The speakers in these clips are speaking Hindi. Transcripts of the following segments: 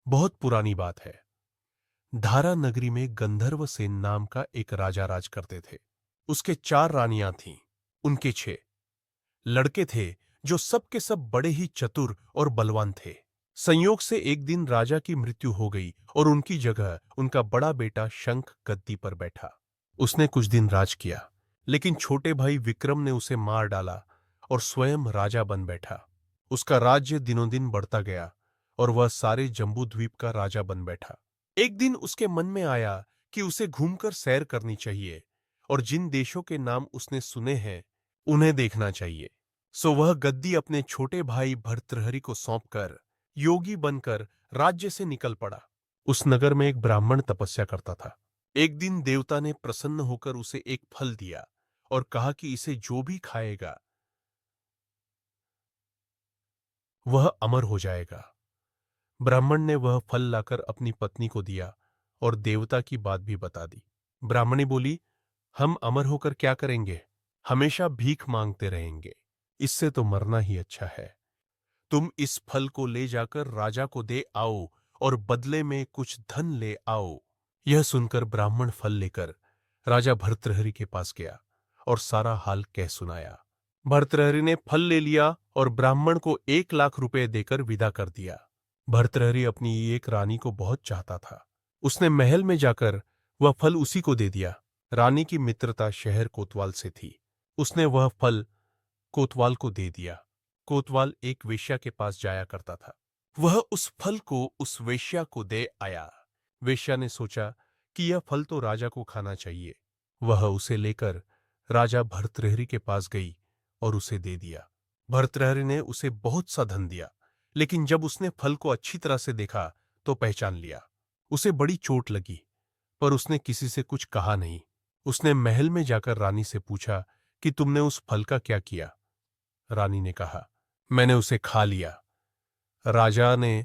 बहुत पुरानी बात है। धारा नगरी में गंधर्व सेन नाम का एक राजा राज करते थे। उसके 4 रानियां थीं। उनके 6 लड़के थे जो सब के सब बड़े ही चतुर और बलवान थे। संयोग से एक दिन राजा की मृत्यु हो गई और उनकी जगह उनका बड़ा बेटा शंख गद्दी पर बैठा। उसने कुछ दिन राज किया, लेकिन छोटे भाई विक्रम ने उसे मार डाला और स्वयं राजा बन बैठा। उसका राज्य दिनों दिन बढ़ता गया और वह सारे जम्बूद्वीप का राजा बन बैठा। एक दिन उसके मन में आया कि उसे घूमकर सैर करनी चाहिए और जिन देशों के नाम उसने सुने हैं उन्हें देखना चाहिए। सो वह गद्दी अपने छोटे भाई भर्तृहरि को सौंपकर योगी बनकर राज्य से निकल पड़ा। उस नगर में एक ब्राह्मण तपस्या करता था। एक दिन देवता ने प्रसन्न होकर उसे एक फल दिया और कहा कि इसे जो भी खाएगा वह अमर हो जाएगा। ब्राह्मण ने वह फल लाकर अपनी पत्नी को दिया और देवता की बात भी बता दी। ब्राह्मणी बोली, हम अमर होकर क्या करेंगे? हमेशा भीख मांगते रहेंगे। इससे तो मरना ही अच्छा है। तुम इस फल को ले जाकर राजा को दे आओ और बदले में कुछ धन ले आओ। यह सुनकर ब्राह्मण फल लेकर राजा भर्तृहरि के पास गया और सारा हाल कह सुनाया। भर्तृहरि ने फल ले लिया और ब्राह्मण को 1 लाख रुपए देकर विदा कर दिया। भर्तृहरि अपनी एक रानी को बहुत चाहता था। उसने महल में जाकर वह फल उसी को दे दिया। रानी की मित्रता शहर कोतवाल से थी। उसने वह फल कोतवाल को दे दिया। कोतवाल एक वेश्या के पास जाया करता था। वह उस फल को उस वेश्या को दे आया। वेश्या ने सोचा कि यह फल तो राजा को खाना चाहिए। वह उसे लेकर राजा भर्तृहरि के पास गई और उसे दे दिया। भर्तृहरि ने उसे बहुत सा धन दिया, लेकिन जब उसने फल को अच्छी तरह से देखा तो पहचान लिया। उसे बड़ी चोट लगी, पर उसने किसी से कुछ कहा नहीं। उसने महल में जाकर रानी से पूछा कि तुमने उस फल का क्या किया? रानी ने कहा, मैंने उसे खा लिया। राजा ने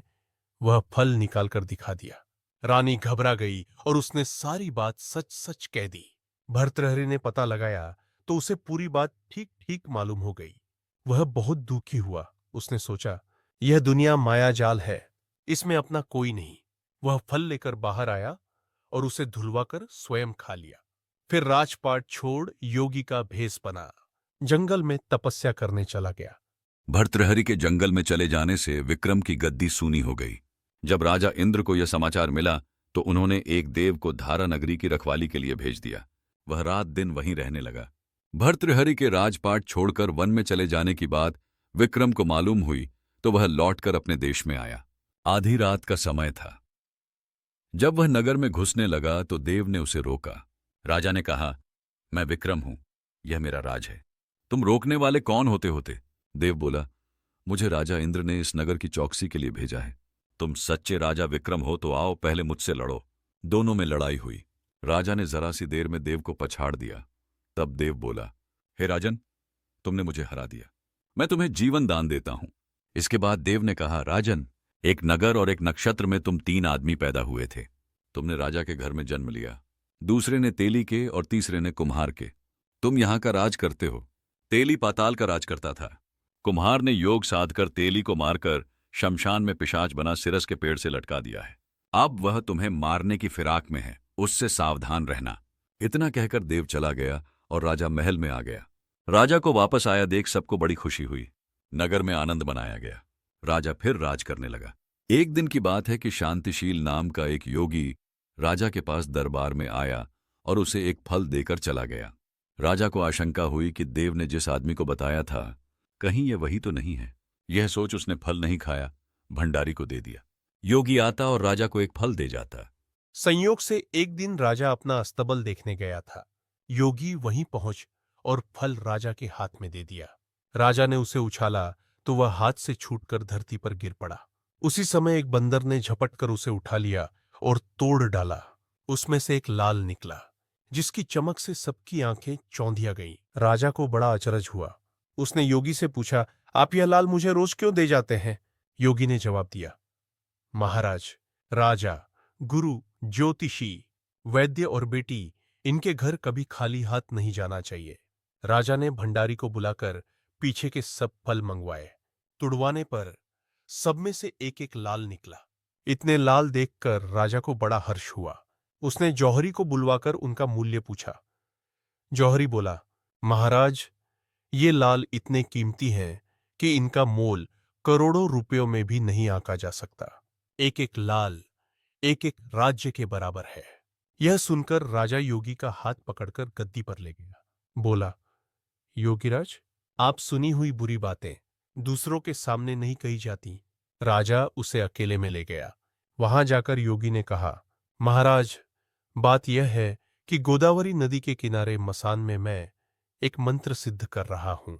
वह फल निकालकर दिखा दिया। रानी घबरा गई और उसने सारी बात सच सच कह दी। भर्तृहरि ने पता लगाया तो उसे पूरी बात ठीक ठीक मालूम हो गई। वह बहुत दुखी हुआ। उसने सोचा, यह दुनिया माया जाल है, इसमें अपना कोई नहीं। वह फल लेकर बाहर आया और उसे धुलवाकर स्वयं खा लिया। फिर राजपाट छोड़ योगी का भेष बना जंगल में तपस्या करने चला गया। भर्तृहरि के जंगल में चले जाने से विक्रम की गद्दी सूनी हो गई। जब राजा इंद्र को यह समाचार मिला तो उन्होंने एक देव को धारा नगरी की रखवाली के लिए भेज दिया। वह रात दिन वहीं रहने लगा। भर्तृहरि के राजपाट छोड़कर वन में चले जाने की बात विक्रम को मालूम हुई तो वह लौटकर अपने देश में आया। आधी रात का समय था। जब वह नगर में घुसने लगा तो देव ने उसे रोका। राजा ने कहा, मैं विक्रम हूं, यह मेरा राज है। तुम रोकने वाले कौन होते? देव बोला, मुझे राजा इंद्र ने इस नगर की चौकसी के लिए भेजा है। तुम सच्चे राजा विक्रम हो तो आओ पहले मुझसे लड़ो। दोनों में लड़ाई हुई। राजा ने जरा सी देर में देव को पछाड़ दिया। तब देव बोला, हे राजन, तुमने मुझे हरा दिया, मैं तुम्हें जीवन दान देता हूं। इसके बाद देव ने कहा, राजन, एक नगर और एक नक्षत्र में तुम 3 आदमी पैदा हुए थे। तुमने राजा के घर में जन्म लिया, दूसरे ने तेली के और तीसरे ने कुम्हार के। तुम यहां का राज करते हो। तेली पाताल का राज करता था। कुम्हार ने योग साधकर तेली को मारकर शमशान में पिशाच बना सिरस के पेड़ से लटका दिया है। अब वह तुम्हें मारने की फिराक में है, उससे सावधान रहना। इतना कहकर देव चला गया और राजा महल में आ गया। राजा को वापस आया देख सबको बड़ी खुशी हुई। नगर में आनंद मनाया गया। राजा फिर राज करने लगा। एक दिन की बात है कि शांतिशील नाम का एक योगी राजा के पास दरबार में आया और उसे एक फल देकर चला गया। राजा को आशंका हुई कि देव ने जिस आदमी को बताया था कहीं यह वही तो नहीं है। यह सोच उसने फल नहीं खाया, भंडारी को दे दिया। योगी आता और राजा को एक फल दे जाता। संयोग से एक दिन राजा अपना अस्तबल देखने गया था। योगी वहीं पहुंच और फल राजा के हाथ में दे दिया। राजा ने उसे उछाला तो वह हाथ से छूटकर धरती पर गिर पड़ा। उसी समय एक बंदर ने झपटकर उसे उठा लिया और तोड़ डाला। उसमें से एक लाल निकला, जिसकी चमक से सबकी आंखें चौंधिया गईं। राजा को बड़ा अचरज हुआ। उसने योगी से पूछा, आप यह लाल मुझे रोज क्यों दे जाते हैं? योगी ने जवाब दिया, महाराज, राजा, गुरु, ज्योतिषी, वैद्य और बेटी, इनके घर कभी खाली हाथ नहीं जाना चाहिए। राजा ने भंडारी को बुलाकर पीछे के सब फल मंगवाए। तुड़वाने पर सब में से एक एक लाल निकला। इतने लाल देखकर राजा को बड़ा हर्ष हुआ। उसने जौहरी को बुलवाकर उनका मूल्य पूछा। जौहरी बोला, महाराज, ये लाल इतने कीमती हैं कि इनका मोल करोड़ों रुपयों में भी नहीं आंका जा सकता। एक एक लाल एक एक राज्य के बराबर है। यह सुनकर राजा योगी का हाथ पकड़कर गद्दी पर ले गया। बोला, योगीराज, आप सुनी हुई बुरी बातें दूसरों के सामने नहीं कही जाती। राजा उसे अकेले में ले गया। वहां जाकर योगी ने कहा, महाराज, बात यह है कि गोदावरी नदी के किनारे मसान में मैं एक मंत्र सिद्ध कर रहा हूं।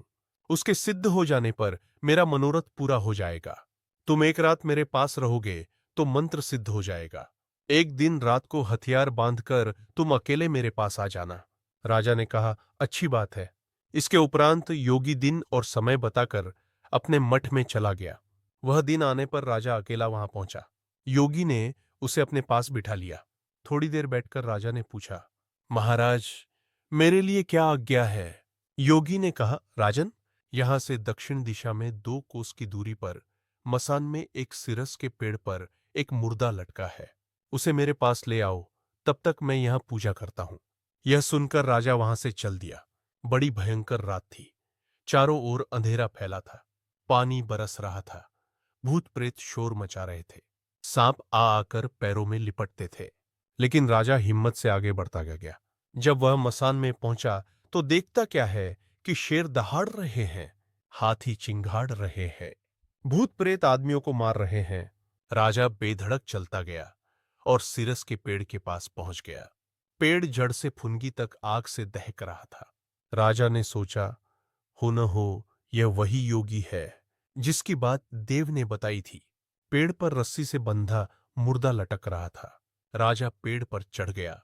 उसके सिद्ध हो जाने पर मेरा मनोरथ पूरा हो जाएगा। तुम एक रात मेरे पास रहोगे तो मंत्र सिद्ध हो जाएगा। एक दिन रात को हथियार बांधकर तुम अकेले मेरे पास आ जाना। राजा ने कहा, अच्छी बात है। इसके उपरांत योगी दिन और समय बताकर अपने मठ में चला गया। वह दिन आने पर राजा अकेला वहां पहुंचा। योगी ने उसे अपने पास बिठा लिया। थोड़ी देर बैठकर राजा ने पूछा, महाराज, मेरे लिए क्या आज्ञा है? योगी ने कहा, राजन, यहां से दक्षिण दिशा में 2 कोस की दूरी पर मसान में एक सिरस के पेड़ पर एक मुर्दा लटका है। उसे मेरे पास ले आओ, तब तक मैं यहां पूजा करता हूं। यह सुनकर राजा वहां से चल दिया। बड़ी भयंकर रात थी। चारों ओर अंधेरा फैला था। पानी बरस रहा था। भूत प्रेत शोर मचा रहे थे। सांप आ आकर पैरों में लिपटते थे। लेकिन राजा हिम्मत से आगे बढ़ता गया। जब वह मसान में पहुंचा तो देखता क्या है कि शेर दहाड़ रहे हैं, हाथी चिंगाड़ रहे हैं, भूत प्रेत आदमियों को मार रहे हैं। राजा बेधड़क चलता गया और सिरस के पेड़ के पास पहुंच गया। पेड़ जड़ से फुनगी तक आग से दहक रहा था। राजा ने सोचा, हो न हो यह वही योगी है जिसकी बात देव ने बताई थी। पेड़ पर रस्सी से बंधा मुर्दा लटक रहा था। राजा पेड़ पर चढ़ गया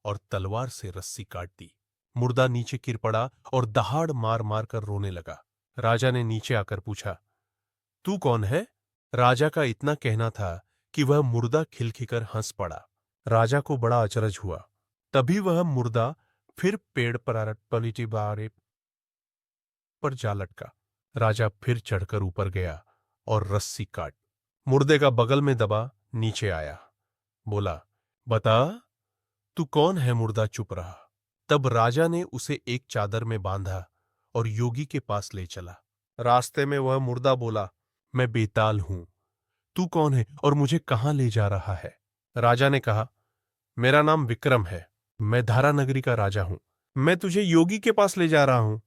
और तलवार से रस्सी काट दी। मुर्दा नीचे गिर पड़ा और दहाड़ मार मार कर रोने लगा। राजा ने नीचे आकर पूछा, तू कौन है? राजा का इतना कहना था कि वह मुर्दा खिलखिकर हंस पड़ा। राजा को बड़ा अचरज हुआ। तभी वह मुर्दा फिर पेड़ पर जा लटका। राजा फिर चढ़कर ऊपर गया और रस्सी काट मुर्दे का बगल में दबा नीचे आया। बोला, बता, तू कौन है? मुर्दा चुप रहा। तब राजा ने उसे एक चादर में बांधा और योगी के पास ले चला। रास्ते में वह मुर्दा बोला, मैं बेताल हूं। तू कौन है और मुझे कहां ले जा रहा है? राजा ने कहा, मेरा नाम विक्रम है। मैं धारा नगरी का राजा हूं। मैं तुझे योगी के पास ले जा रहा हूं।